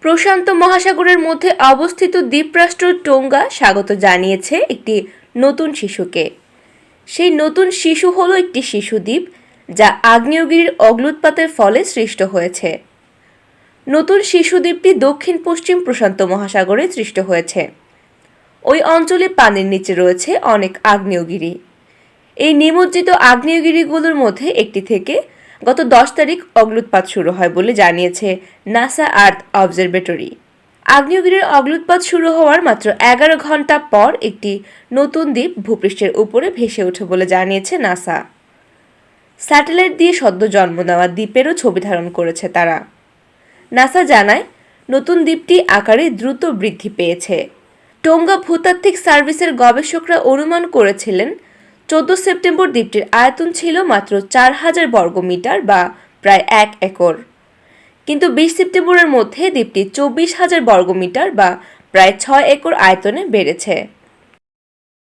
প্রশান্ত মহাসাগরের মধ্যে অবস্থিত দ্বীপরাষ্ট্র টোঙ্গা স্বাগত জানিয়েছে একটি নতুন শিশুকে। সেই নতুন শিশু হলো একটি শিশু দ্বীপ যা আগ্নেয়গিরির অগ্ন্যুৎপাতের ফলে সৃষ্ট হয়েছে। নতুন শিশু দ্বীপটি দক্ষিণ পশ্চিম প্রশান্ত মহাসাগরে সৃষ্ট হয়েছে। ওই অঞ্চলে পানির নিচে রয়েছে অনেক আগ্নেয়গিরি। এই নিমজ্জিত আগ্নেয়গিরিগুলোর মধ্যে একটি থেকে গত 10 তারিখ অগ্ন্যুৎপাত শুরু হয় বলে জানিয়েছে নাসা আর্থ অবজারভেটরি। আগ্নেয়গিরির অগ্ন্যুৎপাত শুরু হওয়ার মাত্র 11 ঘন্টা পর একটি নতুন দ্বীপ ভূপৃষ্ঠের উপরে ভেসে ওঠে বলে জানিয়েছে নাসা। স্যাটেলাইট দিয়ে সদ্য জন্ম নেওয়া দ্বীপেরও ছবি ধারণ করেছে তারা। নাসা জানায়, নতুন দ্বীপটি আকারে দ্রুত বৃদ্ধি পেয়েছে। টোঙ্গা ভূতাত্ত্বিক সার্ভিসের গবেষকরা অনুমান করেছিলেন 14 সেপ্টেম্বর দ্বীপটির আয়তন ছিল মাত্র 4000 বর্গমিটার বা প্রায় 1 একর। কিন্তু 20 সেপ্টেম্বরের মধ্যে দ্বীপটি 24,000 বর্গমিটার বা প্রায় 6 একর আয়তনে বেড়েছে।